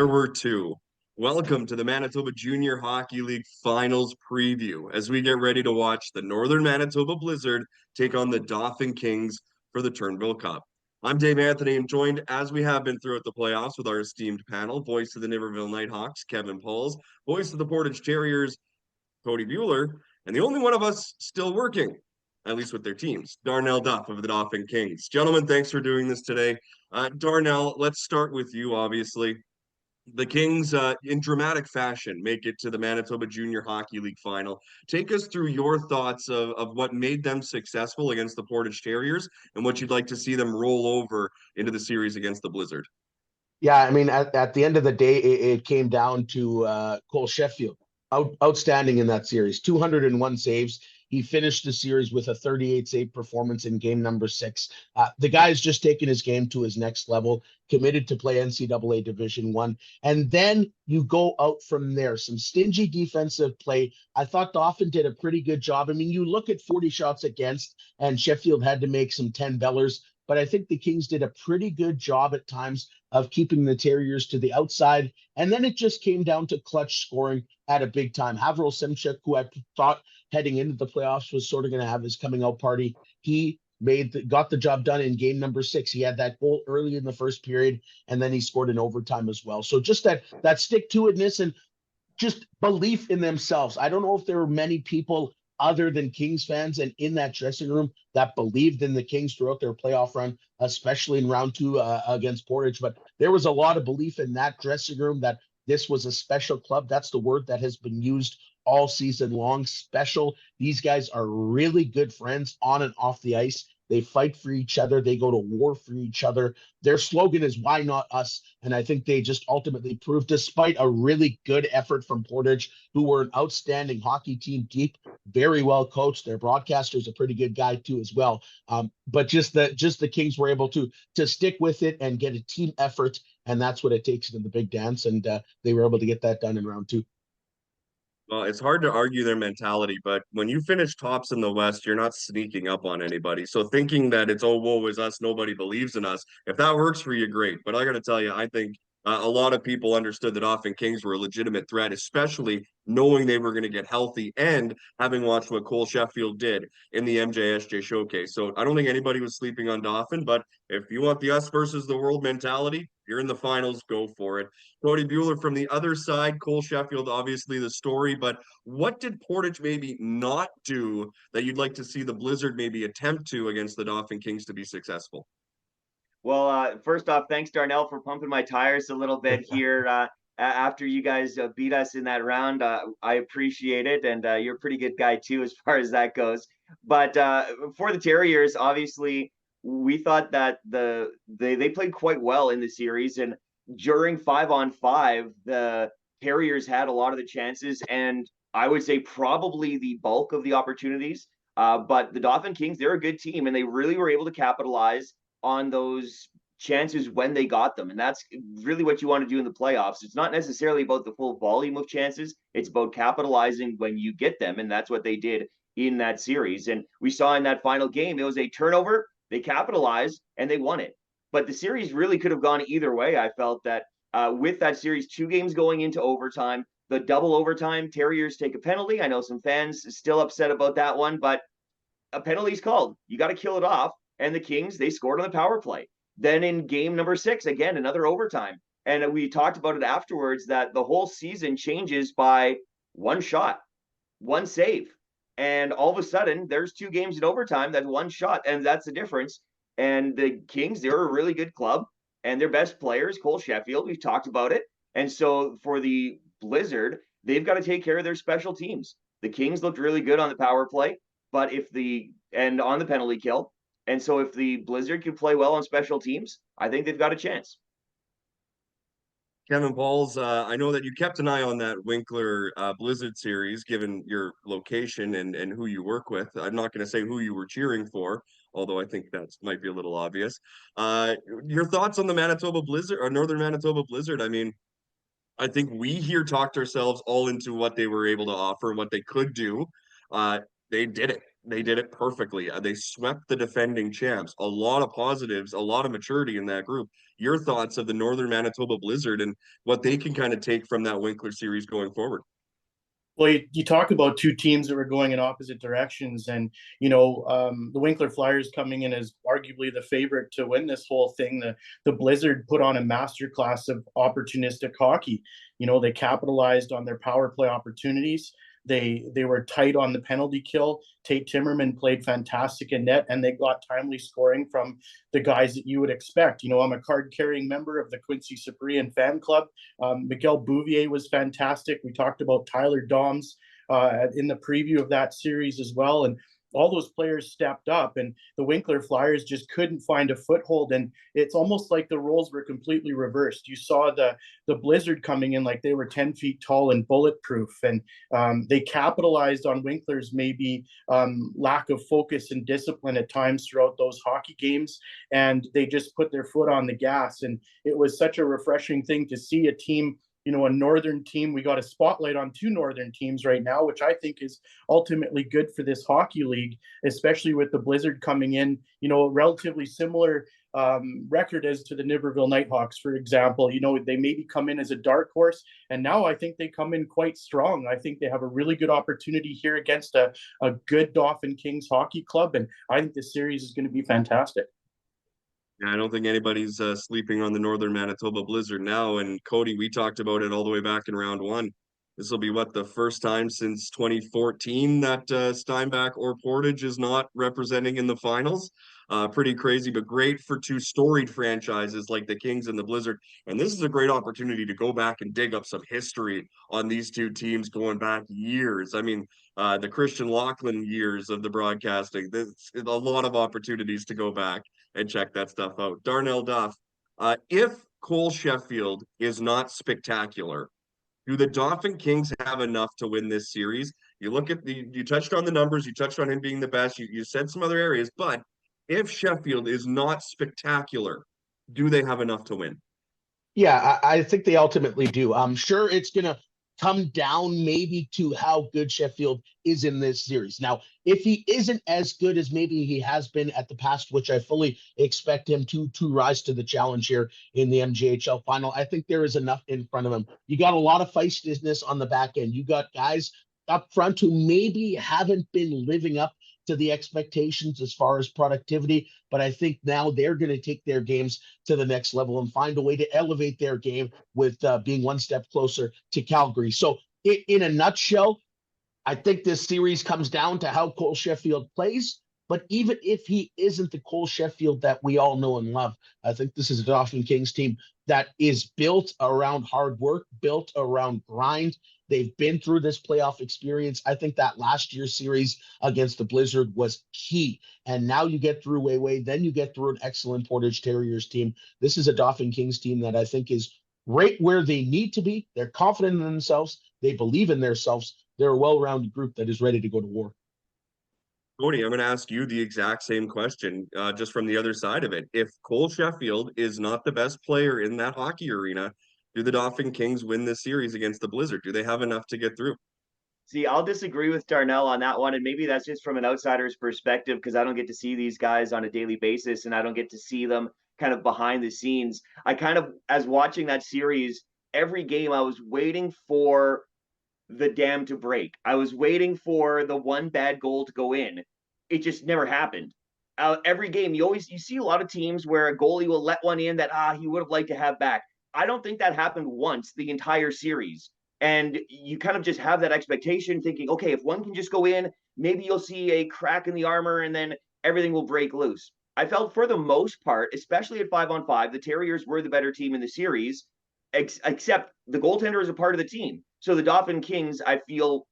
There were two. Welcome to the Manitoba Junior Hockey League Finals preview as we get ready to watch the Northern Manitoba Blizzard take on the Dauphin Kings for the Turnbull Cup. I'm Dave Anthony and joined as we have been throughout the playoffs with our esteemed panel, voice of the Niverville Nighthawks, Kevin Pauls, voice of the Portage Terriers, Cody Bueller, and the only one of us still working, at least with their teams, Darnell Duff of the Dauphin Kings. Gentlemen, thanks for doing this today. Darnell, let's start with you, obviously. The Kings, in dramatic fashion, make it to the Manitoba Junior Hockey League final. Take us through your thoughts of what made them successful against the Portage Terriers and what you'd like to see them roll over into the series against the Blizzard. Yeah, I mean, at the end of the day, it came down to Cole Sheffield, outstanding in that series, 201 saves. He finished the series with a 38 save performance in game number 6. The guy's just taken his game to his next level, committed to play NCAA Division I. And then you go out from there. Some stingy defensive play. I thought Dauphin did a pretty good job. I mean, you look at 40 shots against, and Sheffield had to make some 10-bellers. But I think the Kings did a pretty good job at times of keeping the Terriers to the outside. And then it just came down to clutch scoring at a big time. Havril Semchuk, who I thought heading into the playoffs was sort of going to have his coming out party, he got the job done in game number 6. He had that goal early in the first period, and then he scored in overtime as well. So just that stick-to-itness and just belief in themselves. I don't know if there were many people other than Kings fans and in that dressing room that believed in the Kings throughout their playoff run, especially in round 2 against Portage. But there was a lot of belief in that dressing room that this was a special club. That's the word that has been used all season long. Special. These guys are really good friends on and off the ice. They fight for each other. They go to war for each other. Their slogan is "Why not us?" And I think they just ultimately proved, despite a really good effort from Portage, who were an outstanding hockey team, deep, very well coached. Their broadcaster is a pretty good guy too, as well. But just the Kings were able to stick with it and get a team effort, and that's what it takes in the big dance. And they were able to get that done in round 2. Well, it's hard to argue their mentality, but when you finish tops in the West, you're not sneaking up on anybody. So thinking that it's, oh, woe is us, nobody believes in us, if that works for you, great. But I got to tell you, I think a lot of people understood that Dauphin Kings were a legitimate threat, especially knowing they were going to get healthy and having watched what Cole Sheffield did in the MJSJ showcase. So I don't think anybody was sleeping on Dauphin, but if you want the us versus the world mentality, you're in the finals, go for it. Cody Bueller from the other side, Cole Sheffield, obviously the story, but what did Portage maybe not do that you'd like to see the Blizzard maybe attempt to against the Dauphin Kings to be successful? Well, first off, thanks, Darnell, for pumping my tires a little bit here after you guys beat us in that round. I appreciate it, and you're a pretty good guy, too, as far as that goes. But for the Terriers, obviously, we thought that they played quite well in the series, and during 5-on-5, the Terriers had a lot of the chances, and I would say probably the bulk of the opportunities. But the Dauphin Kings, they're a good team, and they really were able to capitalize on those chances when they got them. And that's really what you want to do in the playoffs. It's not necessarily about the full volume of chances. It's about capitalizing when you get them. And that's what they did in that series. And we saw in that final game, it was a turnover. They capitalized and they won it. But the series really could have gone either way. I felt that with that series, 2 games going into overtime, the double overtime, Terriers take a penalty. I know some fans still upset about that one, but a penalty's called. You got to kill it off. And the Kings, they scored on the power play. Then in game number 6, again, another overtime. And we talked about it afterwards that the whole season changes by one shot, one save. And all of a sudden, there's 2 games in overtime, that's one shot, and that's the difference. And the Kings, they're a really good club, and their best players, Cole Sheffield, we've talked about it. And so for the Blizzard, they've got to take care of their special teams. The Kings looked really good on the power play, but and on the penalty kill. And so if the Blizzard can play well on special teams, I think they've got a chance. Kevin Pauls, I know that you kept an eye on that Winkler Blizzard series, given your location and who you work with. I'm not going to say who you were cheering for, although I think that might be a little obvious. Your thoughts on the Manitoba Blizzard or Northern Manitoba Blizzard? I mean, I think we here talked ourselves all into what they were able to offer and what they could do. They did it. they did it perfectly. They swept the defending champs. A lot of positives, a lot of maturity in that group. Your thoughts of the Northern Manitoba Blizzard and what they can kind of take from that Winkler series going forward? Well, you talk about two teams that were going in opposite directions, and the Winkler Flyers coming in as arguably the favorite to win this whole thing. The Blizzard put on a masterclass of opportunistic hockey. They capitalized on their power play opportunities. They were tight on the penalty kill. Tate Timmerman played fantastic in net, and they got timely scoring from the guys that you would expect. I'm a card-carrying member of the Quincy Cyprian fan club. Miguel Bouvier was fantastic. We talked about Tyler Doms in the preview of that series as well, and all those players stepped up, and the Winkler Flyers just couldn't find a foothold. And it's almost like the roles were completely reversed. You saw the Blizzard coming in like they were 10 feet tall and bulletproof, and they capitalized on Winkler's maybe lack of focus and discipline at times throughout those hockey games, and they just put their foot on the gas. And it was such a refreshing thing to see a team, a northern team. We got a spotlight on two northern teams right now, which I think is ultimately good for this hockey league, especially with the Blizzard coming in, a relatively similar record as to the Niverville Nighthawks, for example. They maybe come in as a dark horse, and now I think they come in quite strong. I think they have a really good opportunity here against a good Dauphin Kings hockey club, and I think this series is going to be fantastic. Yeah, I don't think anybody's sleeping on the Northern Manitoba Blizzard now. And Cody, we talked about it all the way back in round one. This will be the first time since 2014 that Steinbach or Portage is not representing in the finals. Pretty crazy, but great for two storied franchises like the Kings and the Blizzard. And this is a great opportunity to go back and dig up some history on these two teams going back years. I mean, the Christian Lachlan years of the broadcasting. There's a lot of opportunities to go back and check that stuff out. Darnell Duff, if Cole Sheffield is not spectacular, do the Dauphin Kings have enough to win this series? You look at you touched on the numbers, you touched on him being the best, you said some other areas, but if Sheffield is not spectacular, do they have enough to win? Yeah, I think they ultimately do. I'm sure it's going to come down maybe to how good Sheffield is in this series. Now, if he isn't as good as maybe he has been at the past, which I fully expect him to rise to the challenge here in the MJHL final, I think there is enough in front of him. You got a lot of feistiness on the back end. You got guys up front who maybe haven't been living up to the expectations as far as productivity, but I think now they're going to take their games to the next level and find a way to elevate their game with being one step closer to Calgary. So in a nutshell, I think this series comes down to how Cole Sheffield plays. But even if he isn't the Cole Sheffield that we all know and love, I think this is a Dauphin Kings team that is built around hard work, built around grind. They've been through this playoff experience. I think that last year's series against the Blizzard was key. And now you get through Wayway, then you get through an excellent Portage Terriers team. This is a Dauphin Kings team that I think is right where they need to be. They're confident in themselves. They believe in themselves. They're a well-rounded group that is ready to go to war. Cody, I'm going to ask you the exact same question, just from the other side of it. If Cole Sheffield is not the best player in that hockey arena, do the Dauphin Kings win this series against the Blizzard? Do they have enough to get through? See, I'll disagree with Darnell on that one. And maybe that's just from an outsider's perspective because I don't get to see these guys on a daily basis and I don't get to see them kind of behind the scenes. I kind of, as watching that series, every game I was waiting for the dam to break. I was waiting for the one bad goal to go in. It just never happened. Every game, you see a lot of teams where a goalie will let one in that he would have liked to have back. I don't think that happened once the entire series. And you kind of just have that expectation thinking, okay, if one can just go in, maybe you'll see a crack in the armor and then everything will break loose. I felt for the most part, especially at 5-on-5, the Terriers were the better team in the series, except the goaltender is a part of the team. So the Dauphin Kings, I feel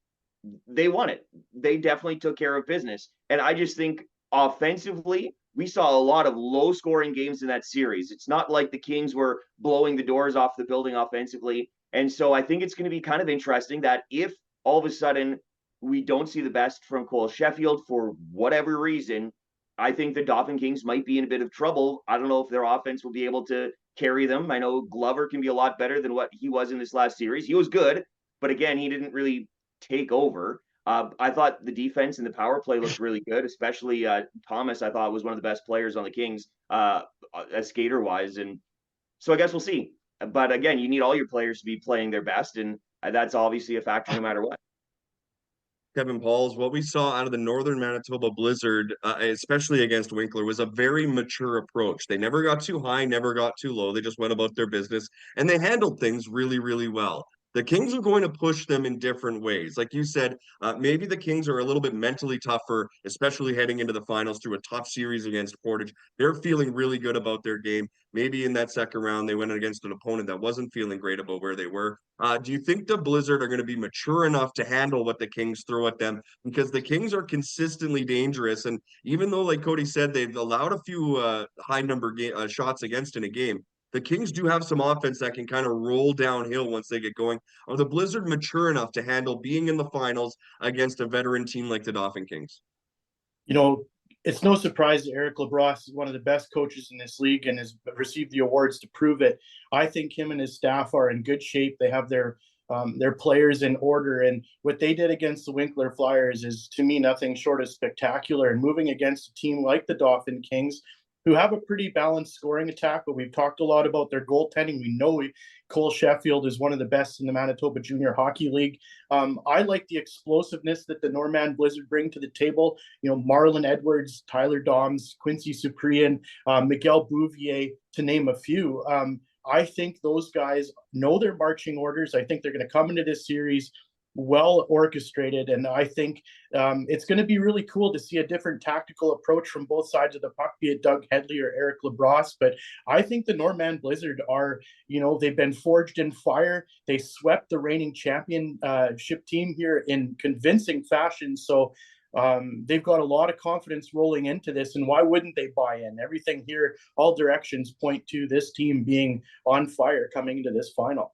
they won it. They definitely took care of business. And I just think offensively, we saw a lot of low scoring games in that series. It's not like the Kings were blowing the doors off the building offensively. And so I think it's going to be kind of interesting that if all of a sudden we don't see the best from Cole Sheffield for whatever reason, I think the Dauphin Kings might be in a bit of trouble. I don't know if their offense will be able to carry them. I know Glover can be a lot better than what he was in this last series. He was good, but again, he didn't really take over. I thought the defense and the power play looked really good, especially Thomas. I thought was one of the best players on the Kings, skater wise, and so I guess we'll see. But again, you need all your players to be playing their best, and that's obviously a factor no matter what. Kevin Pauls, what we saw out of the Northern Manitoba Blizzard, especially against Winkler, was a very mature approach. They never got too high, never got too low. They just went about their business and they handled things really, really well. The Kings are going to push them in different ways. Like you said, maybe the Kings are a little bit mentally tougher, especially heading into the finals through a tough series against Portage. They're feeling really good about their game. Maybe in that second round, they went against an opponent that wasn't feeling great about where they were. Do you think the Blizzard are going to be mature enough to handle what the Kings throw at them? Because the Kings are consistently dangerous. And even though, like Cody said, they've allowed a few high number shots against in a game, the Kings do have some offense that can kind of roll downhill once they get going. Are the Blizzard mature enough to handle being in the finals against a veteran team like the Dauphin Kings? You know, it's no surprise that Eric Labrosse is one of the best coaches in this league and has received the awards to prove it. I think him and his staff are in good shape. They have their players in order, and what they did against the Winkler Flyers is, to me, nothing short of spectacular. And moving against a team like the Dauphin Kings, who have a pretty balanced scoring attack, but we've talked a lot about their goaltending. We know Cole Sheffield is one of the best in the Manitoba Junior Hockey League. I like the explosiveness that the Norman Blizzard bring to the table. You know, Marlon Edwards, Tyler Doms, Quincy Cyprien, Miguel Bouvier, to name a few. I think those guys know their marching orders. I think they're going to come into this series well orchestrated, and I think it's going to be really cool to see a different tactical approach from both sides of the puck, be it Doug Headley or Eric Labrosse. But I think the Norman Blizzard are, you know, they've been forged in fire. They swept the reigning championship team here in convincing fashion. So they've got a lot of confidence rolling into this, and why wouldn't they buy in? Everything here, all directions point to this team being on fire coming into this final.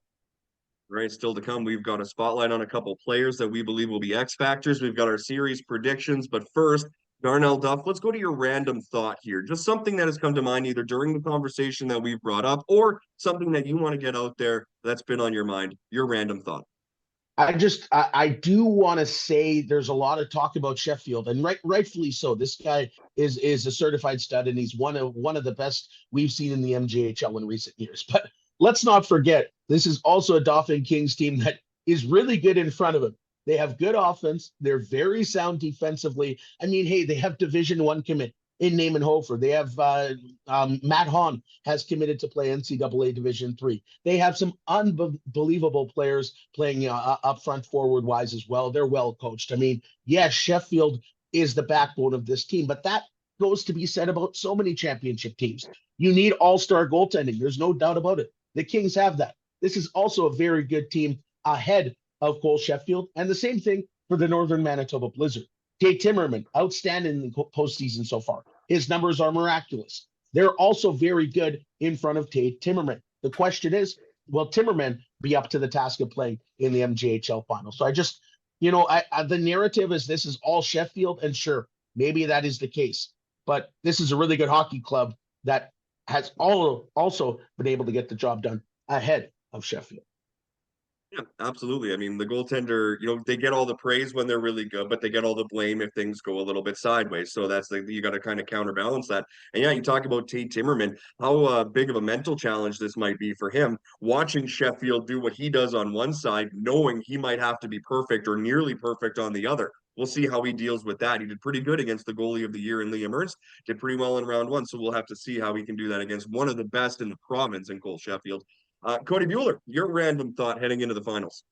Right, still to come. We've got a spotlight on a couple players that we believe will be X factors. We've got our series predictions, but first, Darnell Duff, let's go to your random thought here. Just something that has come to mind either during the conversation that we've brought up or something that you want to get out there that's been on your mind. Your random thought. I do want to say there's a lot of talk about Sheffield, and rightfully so. This guy is a certified stud, and he's one of the best we've seen in the MJHL in recent years. But let's not forget, this is also a Dauphin Kings team that is really good in front of him. They have good offense. They're very sound defensively. I mean, hey, they have Division I commit in Naaman Hofer. They have Matt Hahn has committed to play NCAA Division III. They have some unbelievable players playing up front forward wise as well. They're well coached. I mean, yes, Sheffield is the backbone of this team, but that goes to be said about so many championship teams. You need all-star goaltending. There's no doubt about it. The Kings have that. This is also a very good team ahead of Cole Sheffield, and the same thing for the Northern Manitoba Blizzard. Tate Timmerman, outstanding in the postseason so far. His numbers are miraculous. They're also very good in front of Tate Timmerman. The question is, will Timmerman be up to the task of playing in the MJHL final? So I just, the narrative is this is all Sheffield, and sure, maybe that is the case. But this is a really good hockey club that has also been able to get the job done ahead of Sheffield. Yeah, absolutely. I mean, the goaltender, they get all the praise when they're really good, but they get all the blame if things go a little bit sideways. So that's you got to kind of counterbalance that. And yeah, you talk about Tate Timmerman, how big of a mental challenge this might be for him, watching Sheffield do what he does on one side, knowing he might have to be perfect or nearly perfect on the other. We'll see how he deals with that. He did pretty good against the goalie of the year in Liam Ernst, did pretty well in round one. So we'll have to see how he can do that against one of the best in the province in Cole Sheffield. Cody Bueller, your random thought heading into the finals.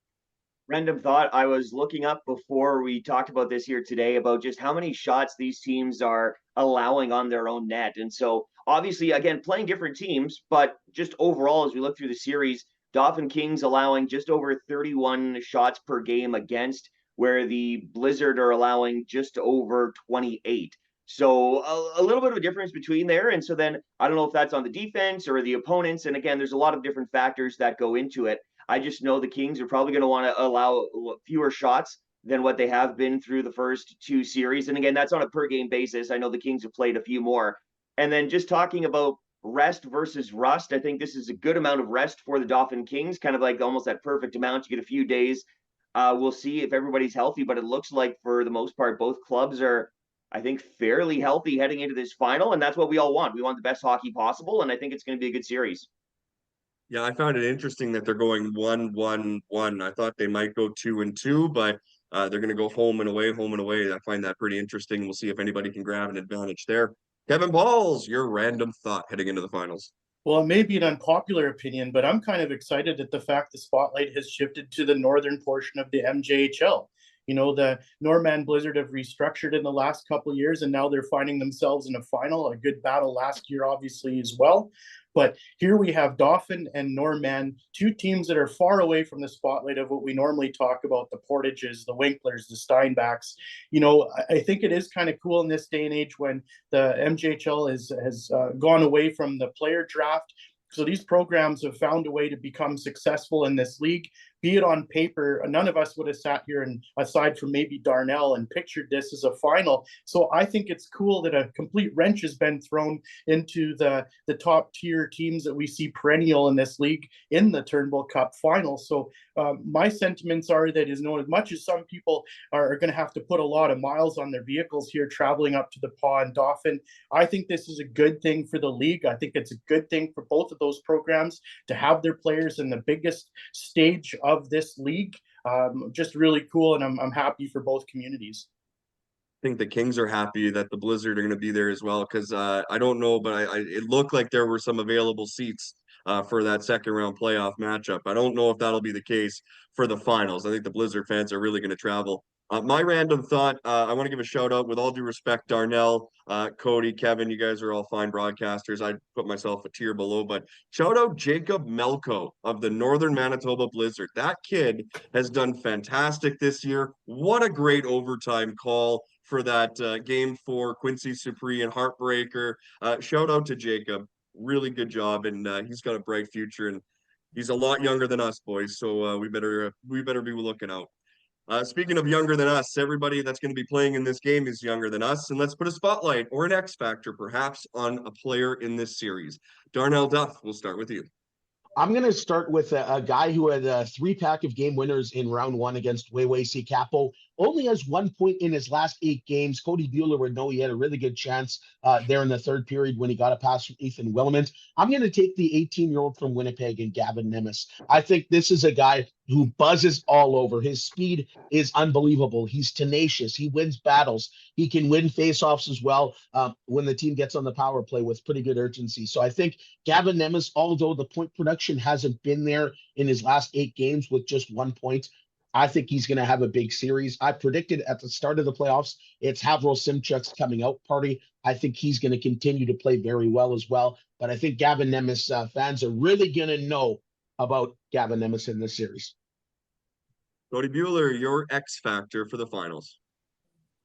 Random thought. I was looking up before we talked about this here today about just how many shots these teams are allowing on their own net. And so obviously, again, playing different teams, but just overall, as we look through the series, Dauphin Kings allowing just over 31 shots per game against, where the Blizzard are allowing just over 28. So a little bit of a difference between there. And so then I don't know if that's on the defense or the opponents. And again, there's a lot of different factors that go into it. I just know the Kings are probably going to want to allow fewer shots than what they have been through the first two series. And again, that's on a per game basis. I know the Kings have played a few more. And then just talking about rest versus rust, I think this is a good amount of rest for the Dauphin Kings, kind of like almost that perfect amount. You get a few days We'll see if everybody's healthy, but it looks like for the most part, both clubs are, I think, fairly healthy heading into this final, and that's what we all want. We want the best hockey possible, and I think it's going to be a good series. Yeah, I found it interesting that they're going 1-1-1. I thought they might go 2-2, but they're going to go home and away, home and away. I find that pretty interesting. We'll see if anybody can grab an advantage there. Kevin Balls, your random thought heading into the finals. Well, it may be an unpopular opinion, but I'm kind of excited at the fact the spotlight has shifted to the northern portion of the MJHL. You know, the Norman Blizzard have restructured in the last couple of years, and now they're finding themselves in a final. A good battle last year, obviously, as well. But here we have Dauphin and Norman, two teams that are far away from the spotlight of what we normally talk about, the Portages, the Winklers, the Steinbacks. You know, I think it is kind of cool in this day and age when the MJHL has gone away from the player draft. So these programs have found a way to become successful in this league, be it on paper. None of us would have sat here and, aside from maybe Darnell, and pictured this as a final. So I think it's cool that a complete wrench has been thrown into the top tier teams that we see perennial in this league in the Turnbull Cup Final. So my sentiments are that, as much as some people are going to have to put a lot of miles on their vehicles here traveling up to the Paw and Dauphin, I think this is a good thing for the league. I think it's a good thing for both of those programs to have their players in the biggest stage of this league. Just really cool, and I'm happy for both communities. I think the Kings are happy that the Blizzard are going to be there as well, because I don't know, but it looked like there were some available seats for that second round playoff matchup. I don't know if that'll be the case for the finals. I think the Blizzard fans are really going to travel. My random thought, I want to give a shout out, with all due respect, Darnell, Cody, Kevin, you guys are all fine broadcasters. I'd put myself a tier below, but shout out Jacob Melko of the Northern Manitoba Blizzard. That kid has done fantastic this year. What a great overtime call for that game for Quincy Supri and Heartbreaker. Shout out to Jacob. Really good job, and he's got a bright future, and he's a lot younger than us, boys. So we better be looking out. Speaking of younger than us, everybody that's going to be playing in this game is younger than us, and let's put a spotlight or an X factor perhaps on a player in this series. Darnell Duff, we'll start with you. I'm going to start with a guy who had a 3-pack of game winners in round one against Weiwei Capo. Only has 1 point in his last 8 games. Cody Bueller would know he had a really good chance there in the third period when he got a pass from Ethan Willemant. I'm going to take the 18-year-old from Winnipeg and Gavin Nemes. I think this is a guy who buzzes all over. His speed is unbelievable. He's tenacious. He wins battles. He can win faceoffs as well when the team gets on the power play with pretty good urgency. So I think Gavin Nemes, although the point production hasn't been there in his last 8 games with just 1 point, I think he's going to have a big series. I predicted at the start of the playoffs, it's Havril Simchuk's coming out party. I think he's going to continue to play very well as well. But I think Gavin Nemes fans are really going to know about Gavin Nemes in this series. Cody Bueller, your X factor for the finals.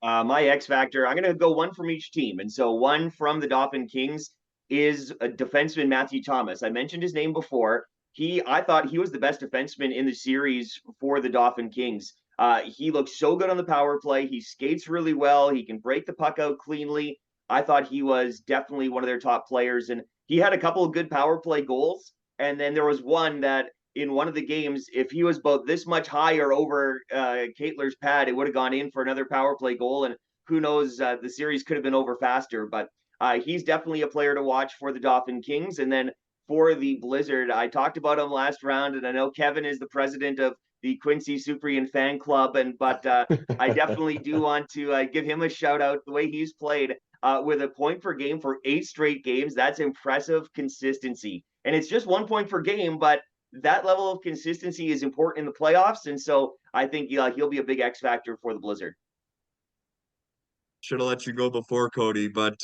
My X factor, I'm going to go one from each team. And so one from the Dauphin Kings is a defenseman, Matthew Thomas. I mentioned his name before. I thought he was the best defenseman in the series for the Dauphin Kings. He looks so good on the power play. He skates really well. He can break the puck out cleanly. I thought he was definitely one of their top players. And he had a couple of good power play goals. And then there was one that in one of the games, if he was about this much higher over Caitler's pad, it would have gone in for another power play goal. And who knows, the series could have been over faster. But he's definitely a player to watch for the Dauphin Kings. And then for the Blizzard, I talked about him last round, and I know Kevin is the president of the Quincy Suprian fan club, but I definitely do want to give him a shout out. The way he's played with a point per game for 8 straight games, that's impressive consistency. And it's just 1 point per game, but that level of consistency is important in the playoffs, and so I think he'll be a big X factor for the Blizzard. Should have let you go before, Cody, but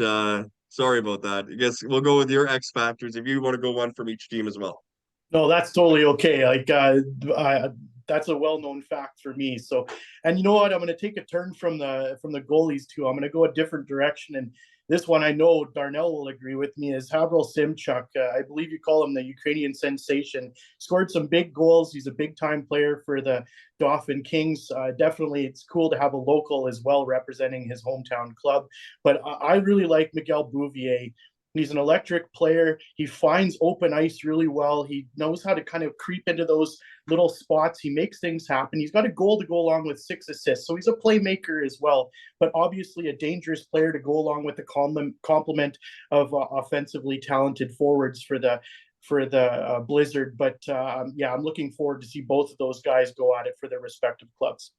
sorry about that. I guess we'll go with your X factors if you want to go one from each team as well. No, that's totally okay. Like that's a well-known fact for me. So, and you know what? I'm going to take a turn from the goalies too. I'm going to go a different direction, and this one I know Darnell will agree with me is Havril Simchuk. I believe you call him the Ukrainian sensation. Scored some big goals. He's a big-time player for the Dauphin Kings. Definitely, it's cool to have a local as well representing his hometown club. But I really like Miguel Bouvier. He's an electric player. He finds open ice really well. He knows how to kind of creep into those little spots. He makes things happen. He's got a goal to go along with 6 assists. So he's a playmaker as well, but obviously a dangerous player to go along with the complement of offensively talented forwards for the Blizzard. But yeah, I'm looking forward to see both of those guys go at it for their respective clubs.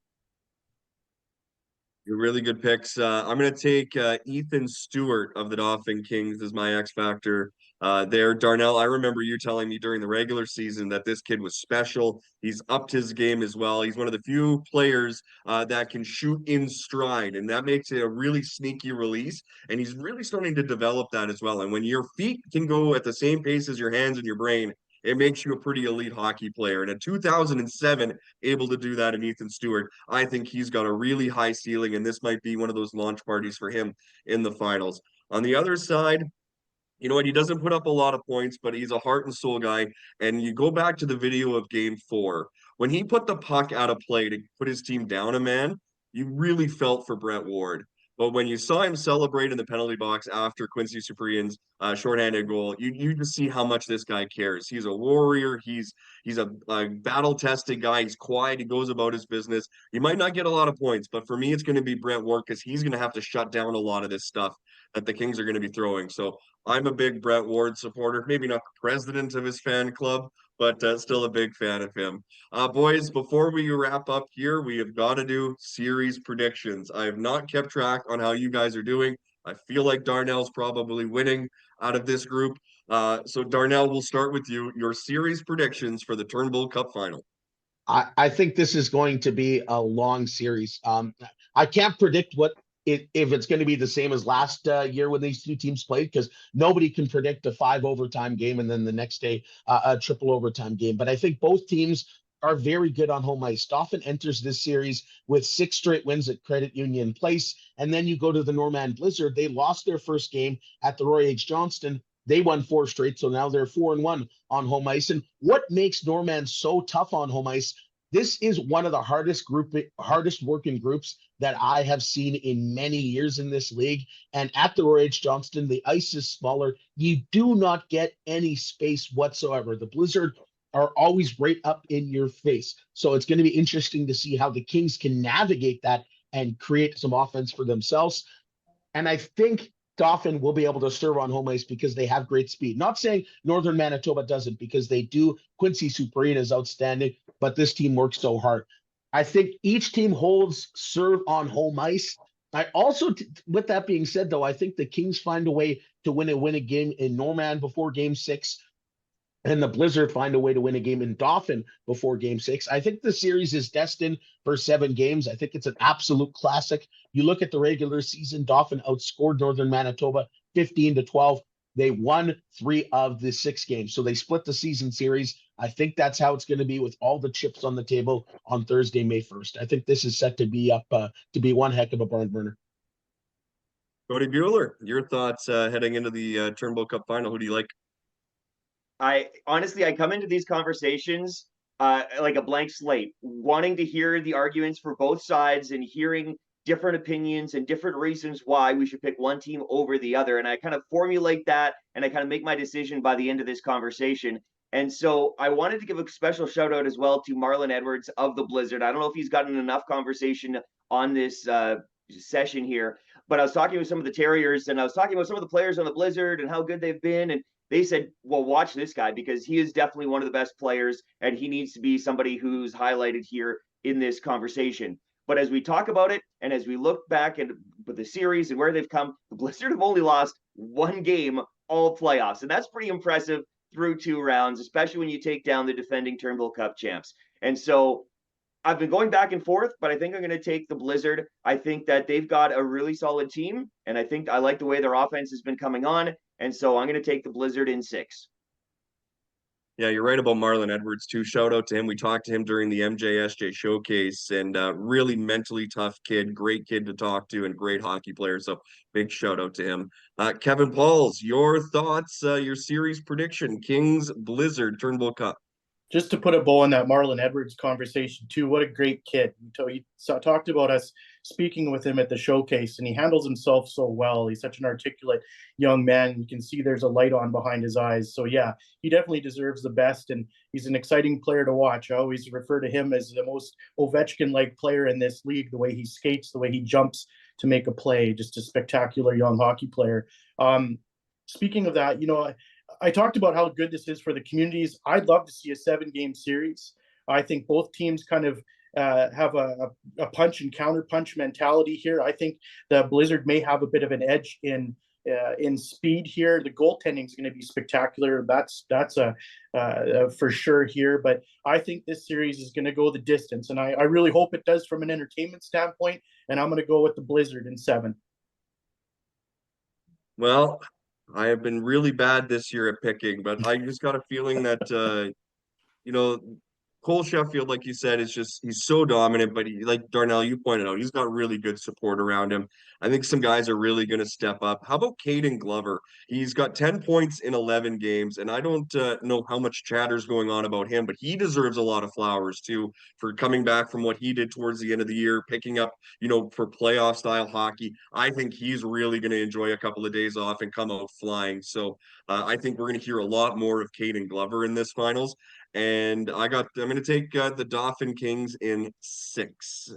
Really good picks. I'm going to take Ethan Stewart of the Dauphin Kings as my X factor there. Darnell, I remember you telling me during the regular season that this kid was special. He's upped his game as well. He's one of the few players that can shoot in stride, and that makes it a really sneaky release. And he's really starting to develop that as well. And when your feet can go at the same pace as your hands and your brain, it makes you a pretty elite hockey player. And in 2007, able to do that in Ethan Stewart, I think he's got a really high ceiling, and this might be one of those launch parties for him in the finals. On the other side, you know what? He doesn't put up a lot of points, but he's a heart and soul guy. And you go back to the video of game 4, when he put the puck out of play to put his team down a man, you really felt for Brett Ward. But when you saw him celebrate in the penalty box after Quincy Cyprien's shorthanded goal, you just see how much this guy cares. He's a warrior. He's a battle-tested guy. He's quiet. He goes about his business. He might not get a lot of points, but for me, it's going to be Brett Ward because he's going to have to shut down a lot of this stuff that the Kings are going to be throwing. So I'm a big Brett Ward supporter, maybe not the president of his fan club, but still a big fan of him. Boys, before we wrap up here, we have got to do series predictions. I have not kept track on how you guys are doing. I feel like Darnell's probably winning out of this group. So Darnell, we'll start with you. Your series predictions for the Turnbull Cup Final. I think this is going to be a long series. I can't predict if it's going to be the same as last year when these two teams played, because nobody can predict a 5 overtime game and then the next day a triple overtime game. But I think both teams are very good on home ice. Dauphin enters this series with 6 straight wins at Credit Union Place, and then you go to the Norman Blizzard. They lost their first game at the Roy H. Johnston. They won 4 straight, so now they're 4-1 on home ice. And what makes Norman so tough on home ice? This is one of the hardest working groups that I have seen in many years in this league. And at the Roy H. Johnston, the ice is smaller. You do not get any space whatsoever. The Blizzard are always right up in your face. So it's going to be interesting to see how the Kings can navigate that and create some offense for themselves. And I think Dauphin will be able to serve on home ice because they have great speed. Not saying Northern Manitoba doesn't, because they do. Quincy Cyprien is outstanding, but this team works so hard. I think each team holds serve on home ice. I also, with that being said, though, I think the Kings find a way to win a game in Norman before game 6. And the Blizzard find a way to win a game in Dauphin before game 6. I think the series is destined for 7 games. I think it's an absolute classic. You look at the regular season, Dauphin outscored Northern Manitoba 15-12. They won 3 of the 6 games. So they split the season series. I think that's how it's going to be with all the chips on the table on Thursday, May 1st. I think this is set to be to be one heck of a barn burner. Cody Bueller, your thoughts heading into the Turnbull Cup Final? Who do you like? I come into these conversations like a blank slate, wanting to hear the arguments for both sides and hearing different opinions and different reasons why we should pick one team over the other. And I kind of formulate that and I kind of make my decision by the end of this conversation. And so I wanted to give a special shout out as well to Marlon Edwards of the Blizzard. I don't know if he's gotten enough conversation on this session here, but I was talking with some of the Terriers and I was talking about some of the players on the Blizzard and how good they've been. And they said, well, watch this guy because he is definitely one of the best players and he needs to be somebody who's highlighted here in this conversation. But as we talk about it and as we look back at the series and where they've come, the Blizzard have only lost 1 game all playoffs. And that's pretty impressive through 2 rounds, especially when you take down the defending Turnbull Cup champs. And so I've been going back and forth, but I think I'm going to take the Blizzard. I think that they've got a really solid team, and I think I like the way their offense has been coming on, and so I'm going to take the Blizzard in 6. Yeah, you're right about Marlon Edwards too. Shout out to him. We talked to him during the MJSJ showcase, and really mentally tough kid, great kid to talk to, and great hockey player. So big shout out to him. Kevin Pauls, your thoughts, your series prediction: Kings Blizzard Turnbull Cup. Just to put a bow on that Marlon Edwards conversation too, what a great kid. He talked about us speaking with him at the showcase, and he handles himself so well. He's such an articulate young man. You can see there's a light on behind his eyes. So yeah, he definitely deserves the best, and he's an exciting player to watch. I always refer to him as the most Ovechkin-like player in this league, the way he skates, the way he jumps to make a play, just a spectacular young hockey player. Speaking of that, I talked about how good this is for the communities. I'd love to see a 7-game series. I think both teams kind of have a punch and counter punch mentality here. I think the Blizzard may have a bit of an edge in speed here. The goaltending is going to be spectacular. That's for sure here. But I think this series is going to go the distance, and I really hope it does from an entertainment standpoint. And I'm going to go with the Blizzard in 7. Well, I have been really bad this year at picking, but I just got a feeling that Cole Sheffield, like you said, he's so dominant, but like Darnell, you pointed out, he's got really good support around him. I think some guys are really going to step up. How about Caden Glover? He's got 10 points in 11 games, and I don't know how much chatter's going on about him, but he deserves a lot of flowers too for coming back from what he did towards the end of the year, picking up, for playoff style hockey. I think he's really going to enjoy a couple of days off and come out flying. So I think we're going to hear a lot more of Caden Glover in this finals. And I'm going to take the Dauphin Kings in 6.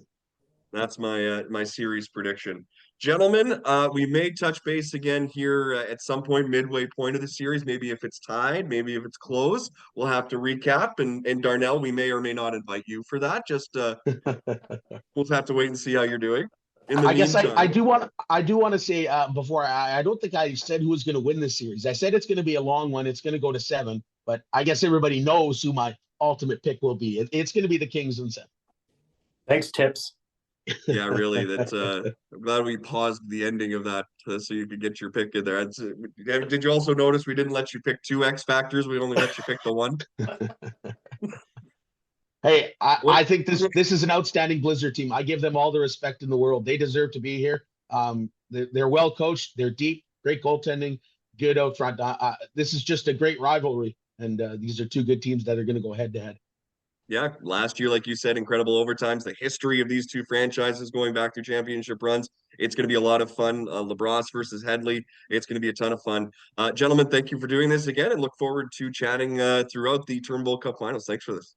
That's my series prediction. Gentlemen, we may touch base again here at some point, midway point of the series. Maybe if it's tied, maybe if it's close, we'll have to recap. And Darnell, we may or may not invite you for that. Just we'll have to wait and see how you're doing. In the I guess meantime, I do want to say before I don't think I said who was going to win this series. I said it's going to be a long one. It's going to go to 7, but I guess everybody knows who my ultimate pick will be. It's going to be the Kings in 7. Thanks, Tips. Yeah, really. That's I'm glad we paused the ending of that so you could get your pick in there. Did you also notice we didn't let you pick 2 X factors? We only let you pick the 1. Hey, I think this is an outstanding Blizzard team. I give them all the respect in the world. They deserve to be here. They're well coached. They're deep, great goaltending, good out front. This is just a great rivalry, and these are 2 good teams that are going to go head to head. Yeah, last year, like you said, incredible overtimes. The history of these 2 franchises going back through championship runs. It's going to be a lot of fun. LaBrosse versus Headley. It's going to be a ton of fun. Gentlemen, thank you for doing this again, and look forward to chatting throughout the Turnbull Cup Finals. Thanks for this.